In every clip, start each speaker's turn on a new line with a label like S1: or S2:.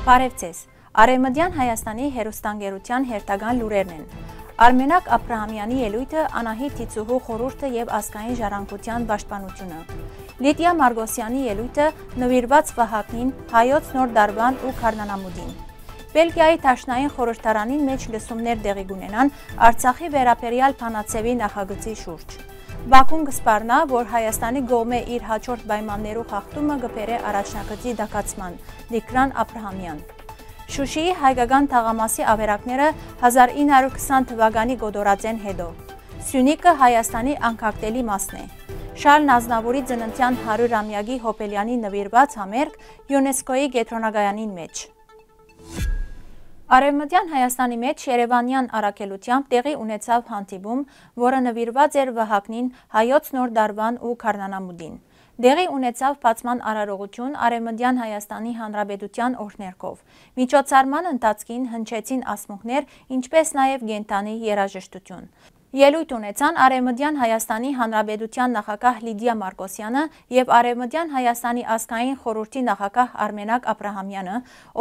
S1: Բարև ձեզ, Արևմտյան Հայաստանի հեռուստաընկերության հերթական լուրերն են։ Արմենակ Աբրահամյանի ելույթը, Անահիտ Տիցուհու խորհուրդը եւ ազգային ժառանգության պաշտպանությունը։ Լիդիա Մարգոսյանի ելույթը նվիրված Վահագնին, հայոց նոր դարվան ու Քարնանամուդին։ Բելգիայի Դաշնային խորհրդարանին մեջ լսումներ տեղի կունենան Արցախի վերաբերյալ Փանացևի նախագծի շուրջ։ Բաքուն կսպառնա, որ Հայաստանի կողմէ իր հաջորդ պայմաններու խախտումը կբերե առաջնագծի դակացման, Տիգրան Աբրահամյան։ Շուշիի հայկական թաղամասի ավերակները 1920 թվականի գոդորածեն հետո։ Սյունիքը Հայաստանի անկախտելի մասն է։ Շարլ Ազնավուրի ծննդյան 100-ամյակի Հոպելյանի նվիրված համերգ ՅՈՒՆԵՍԿՕ-ի կենտրոնագայանին մեջ։ Արևմտյան Հայաստանի մեջ Երևանյան առաքելությամբ տեղի ունեցավ հանդիպում, որը նվիրված էր Վահագնին, հայոց նոր դարվան ու Քարնանամուդին։ Տեղի ունեցավ բացման արարողություն Արևմտյան Հայաստանի Հանրապետության օրհներգով։ Միջոցառման ընթացքին հնչեցին ասմունքներ, ինչպես նաև կենդանի երաժշտություն։ Ելույթ ունեցան Արևմտյան Հայաստանի Հանրապետության նախագահ Լիդիա Մարգոսյանը եւ Արևմտյան Հայաստանի ազգային խորհրդի նախագահ Արմենակ Աբրահամյանը,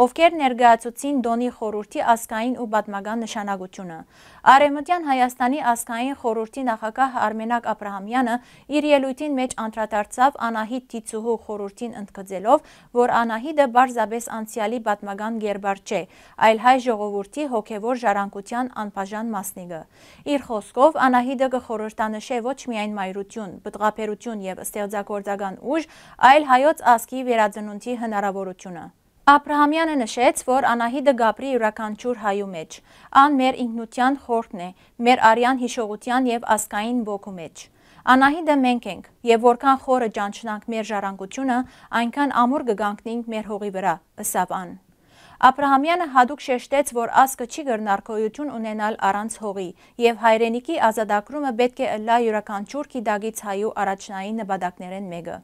S1: ովքեր ներկայացուցին Դոնի խորհրդի ազգային ու պատմական նշանակությունը։ Արևմտյան Հայաստանի ազգային խորհրդի նախագահ Արմենակ Աբրահամյանը իր ելույթին մեջ անդրադարձավ Անահիտ Տիցուհու խորհրդին ընդգծելով, որ Անահիտը բարձրապես անցյալի պատմական գերբար չէ, այլ հայ ժողովրդի հոգևոր ժառանգության անբաժան մասնիկը։ Իր խոսքով Անահիտը կխորհրդանշե ոչ միայն մայրություն, պտղաբերություն եւ ստեղծագործական ուժ, այլ հայոց ազգի վերածնունդի հնարավորությունը։ Աբրահամյանը նշեց, որ Անահիտը գաբրի յուրաքանչյուր հայու մեջ, ան մեր ինքնության խորհուրդն է, մեր արյան հիշողության եւ ազգային ոգու մեջ։ Անահիտը մենք ենք, եւ որքան խորը ճանչնանք մեր ժառանգությունը, այնքան ամուր կգանքնենք մեր հողի վրա, ըսավ ան։ Աբրահամյանը հատուկ շեշտեց, որ ազգը չի կրնար գոյություն ունենալ առանց հողի, եւ հայրենիքի ազատագրումը պետք է ըլլա յուրաքանչյուր գիտակից հայու առաջնային նպատակներեն մեկը։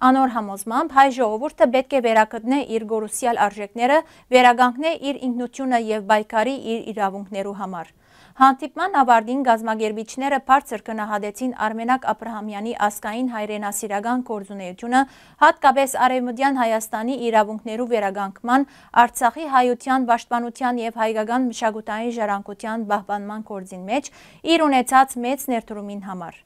S1: Անոր համոզմամբ հայ ժողովուրդը պետք է վերագտնե իր գորուսյալ արժեքները, վերագանքնե իր ինքնությունը եւ պայքարի իր իրավունքներու համար։ Հանդիպման ավարտին գազագերբիչները բարձր գնահատեցին Արմենակ Աբրահամյանի ազգային հայրենասիրական գործունեությունը, հատկապես Արևմտյան Հայաստանի իրավունքներու վերագանքման, Արցախի հայության պաշտպանության եւ հայկական մշակութային ժառանգության պահպանման գործին մեջ իր ունեցած մեծ ներդրումին համար։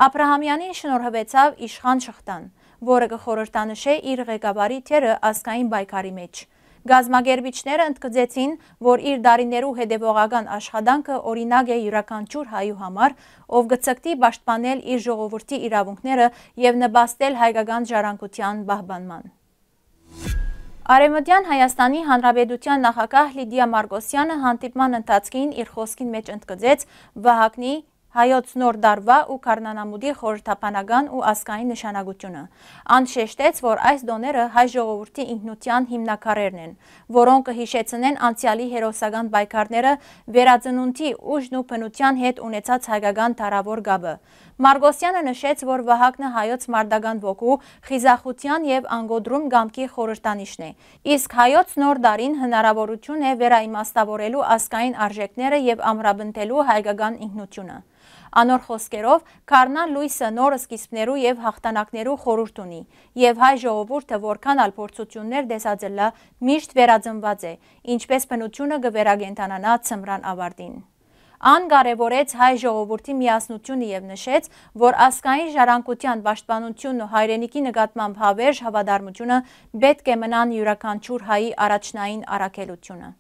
S1: Աբրահամյանին շնորհվեցավ իշխան շղթան, որը կխորհրդանշե իր ղեկավարի թերը ազգային պայքարի մեջ։ Գազագերբիչները ընդգծեցին, որ իր դարիներու հետևողական աշխատանքը օրինակ է յուրաքանչյուր հայու համար, ով կցկտի պաշտպանել իր ժողովրդի իրավունքները եւ նպաստել հայկական ժառանգության պահպանման։ Արևմտյան Հայաստանի Հանրապետության նախագահ Լիդիա Մարգոսյանը հանդիպման ընթացքին իր խոսքին մեջ ընդգծեց Վահագնի, հայոց նոր դարվա ու Քարնանամուդի խորհրդապանական ու ազգային նշանակությունը։ Ան շեշտեց, որ այս դոները հայ ժողովրդի ինքնության հիմնակարերն են, որոնք կհիշեցնեն անցյալի հերոսական պայքարները, վերածնունդի ուժն ու բնության հետ ունեցած հայկական դարավոր գաբը։ Մարգոսյանը նշեց, որ Վահագնը հայոց մարտական ոգու, խիզախության եւ անգոդրում գամքի խորհրդանիշն է, իսկ հայոց նոր դարին հնարավորություն է վերաիմաստավորելու ազգային արժեքները եւ ամրապնդելու հայկական ինքնությունը։ Անոր խոսքերով Քարնան լույսը նոր սկիզբներու եւ հաղթանակներու խորհուրդ ունի, եւ հայ ժողովուրդը որքան ալ փորձություններ դեսածելա միշտ վերածնված է, ինչպես բնությունը կվերագենտանանա ցմրան ավարտին։ Ան կարևորեց հայ ժողովրդի միասնությունը եւ նշեց, որ ազգային ժառանգության պաշտպանությունն ու հայրենիքի նկատմամբ հավերժ հավատարմությունը պետք է մնան յուրաքանչյուր հայի առաջնային առաքելությունը։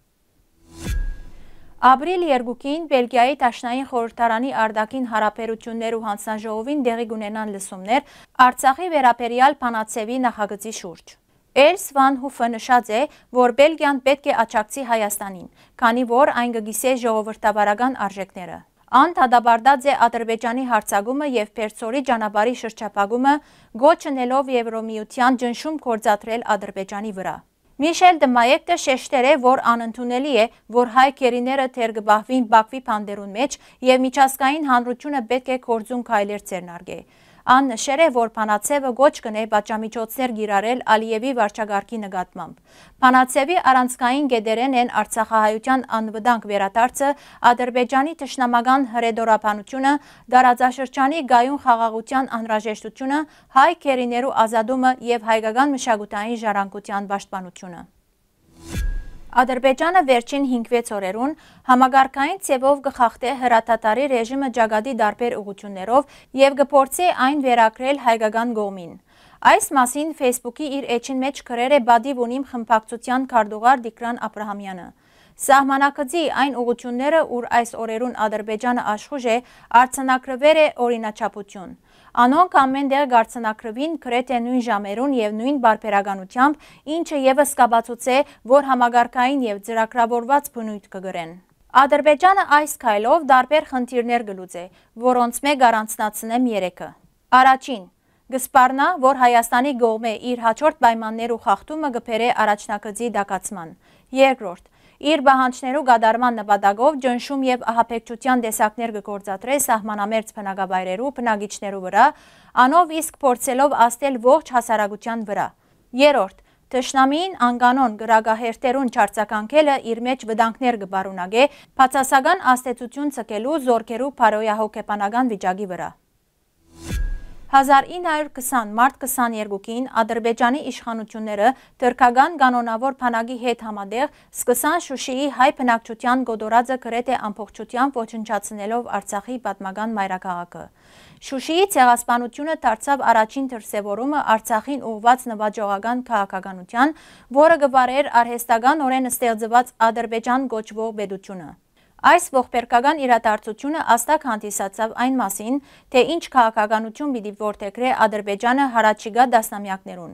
S1: Ապրիլ 2-ին Բելգիայի Դաշնային խորհրդարանի արտաքին հարաբերություններու հանձնաժողովին տեղի կունենան լսումներ Արցախի վերաբերյալ Փանացևի նախագծի շուրջ։ Էլս Վան Հուֆը նշած է, որ Բելգիան պետք է աջակցի Հայաստանին, քանի որ այն կգիսե ժողովրդավարական արժեքները։ Ան դադարած է Ադրբեջանի հարձակումը եւ Պերսորի ճանապարհի շրջափակումը, գոչնելով Եվրոմիության ճնշում գործադրել Ադրբեջանի վրա։ Միշել Դմայեկը շեշտեր է, որ անընդունելի է, որ հայ գերիները թեր կբահվին Բաքվի փանդերուն մեջ եւ միջազգային հանրությունը պետք է գործուն քայլեր ձեռնարկե։ Ան նշեր է, որ Փանացևը գոչ կնե պատժամիջոցներ գիրարել Ալիևի վարչագահի նկատմամբ։ Փանացևի առանցքային գեդերեն են Արցախահայության անվտանգ վերադարձը, Ադրբեջանի թշնամական հրեդորաբանությունը, դարաձաշրջանի գայուն խաղաղության անհրաժեշտությունը, հայ քերիներու ազատումը եւ հայկական մշակութային ժառանգության պաշտպանությունը։ Ադրբեջանը վերջին 5-6 օրերուն համագարկային ցևով գխախտե հրատատարի ռեժիմը ջագադի դարբեր ուղություններով եւ գփորձի այն վերակրել հայկական գոմին։ Այս մասին Facebook-ի իր էջին մեջ գրել է Բադիվ ունիմ խմբակցության քարտուղար Դիկրան Աբրահամյանը։ Սահմանակցի այն ուղությունները, ուր այս օրերուն Ադրբեջանը աշխուժ է, արձանագրվել է օրինաչափություն։ Անոնք ամեն դեղ գարցանակրվին գրեթե նույն ժամերուն եւ նույն բարբերականությամբ, ինչը եւս կաբացուցե, որ համագարկային եւ ծրագրավորված բնույթ կգրեն։ Ադրբեջանը այս քայլով դարբեր խնդիրներ գլուծե, որոնց մեկ առանձնացնեմ 3-ը։ Առաջին, գսպառնա, որ Հայաստանի գողմե իր հաջորդ պայմաններու խախտումը գբերե առաջնակցի դակացման։ Երկրորդ, իր բանջարներու գադարման նպատակով ջնշում եւ ահաբեկչության տեսակներ կգործադրե սահմանամերձ բնակավայրերու բնակիչներու վրա, անով իսկ փորձելով աստել ողջ հասարակության վրա։ Երրորդ, Թշնամին անկանոն գրագահերտերուն չարձականքելը իր մեջ վտանգներ կբարունագե բացասական աստեցություն ցկելու զորքերու բարոյահոգեբանական վիճակի վրա։ 1920 մարտ 22-ին Ադրբեջանի իշխանությունները թուրքական կանոնավոր բանակի հետ համատեղ սկսան Շուշիի հայ բնակչության գոտորածը գրեթե ամբողջությամբ ոչնչացնելով Արցախի պատմական մայրաքաղաքը։ Շուշիի ցեղասպանությունը դարձավ առաջին դրսևորումը Արցախին ուղղված նվաճողական քաղաքականության, որը գվարեր արհեստականորեն ստեղծված Ադրբեջան գոչվող պետությունը։ Այս ողբերգական իրադարձությունը աստակ հանդիսացավ այն մասին, թե ինչ քաղաքականություն պիտի որդեգրե Ադրբեջանը հարաճիգա դասնամյակներուն։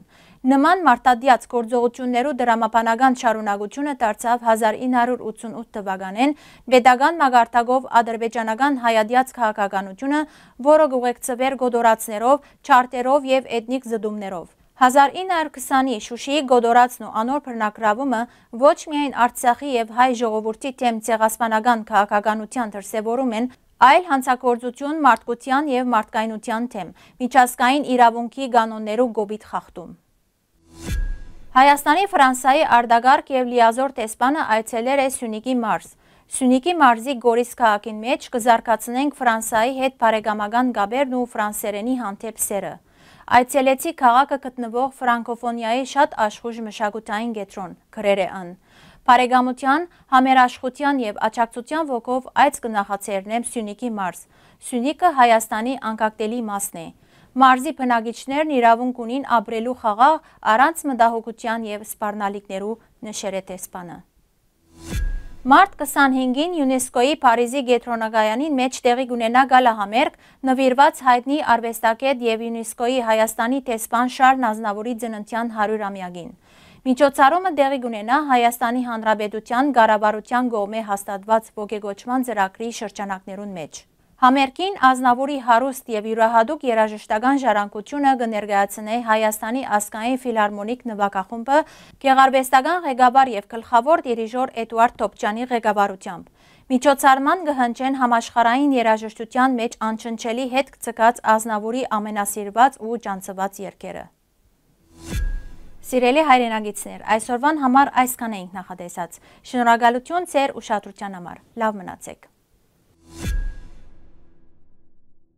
S1: Նման մարտադիած գործողություններու դրամապանական շարունակությունը դարձավ 1988 թվականին պետական մագարտակով ադրբեջանական հայադյաց քաղաքականությունը, որը գուղեկցվեր գոտորածներով, չարտերով եւ էթնիկ զդումներով։ 1920-ի Շուշիի գոտորածն ու անոր բռնակրավումը ոչ միայն Արցախի եւ հայ ժողովրդի թեմ ցեղասպանական քաղաքականության դրսևորում են, այլ հանցագործություն մարդկության եւ մարդկայնության թեմ, միջազգային իրավունքի կանոններու գոբիտ խախտում։ Հայաստանի Ֆրանսիայի արտագաղթ եւ լիազոր տեսփանը այցելեր է Սյունիքի մարզ։ Սյունիքի մարզի Գորիս քաղաքին մեջ կզարգացնենք Ֆրանսիայի հետ բարեկամական գաբերն ու ֆրանսերենի հանդեպ սերը։ Այցելեցի քաղաքը գտնվող ֆրանկոֆոնիայի շատ աշխուժ մշակութային կենտրոն, գրեր է ան։ Բարեկամության, համերաշխության եւ աջակցության ոգով այց կնախացերնեմ Սյունիքի մարզ։ Սյունիքը Հայաստանի անկախտելի մասն է։ Մարզի բնակիչներն իրավունք ունին ապրելու խաղաղ առանց մտահոգության եւ սպառնալիքներու, նշեր է տեսփանը։ Մարտ 25-ին ՅՈՒՆԵՍԿՕ-ի Փարիզի Գետրոնագայանին մեջ տեղի կունենա գալահամերգ նվիրված հայտնի արվեստագետ եւ ՅՈՒՆԵՍԿՕ-ի Հայաստանի տեսփան Շարլ Ազնավուրի ծննդյան 100-ամյակին։ Միջոցառումը տեղի կունենա Հայաստանի Հանրապետության կառավարության կողմէ հաստատված ոգեգոճման ծրագրի շրջանակներուն մեջ։ Համերգին Ազնավուրի հարուստ եւ յուրահատուկ երաժշտական ժառանգությունը կներկայացնե Հայաստանի ազգային ֆիլհարմոնիկ նվագախումբը գեղարվեստական ղեկավար եւ գլխավոր դիրիժոր Էդուարդ Թոփչյանի ղեկավարությամբ։ Միջոցառման կհնչեն համաշխարհային երաժշտության մեջ անչնչելի հետ գցկած Ազնավուրի ամենասիրված ու ջանցված երգերը։ Սիրելի հայրենագիտներ, այսօրվան համար այսքան էինք նախատեսած։ Շնորհակալություն ձեր ուշադրության համար։ Լավ մնացեք։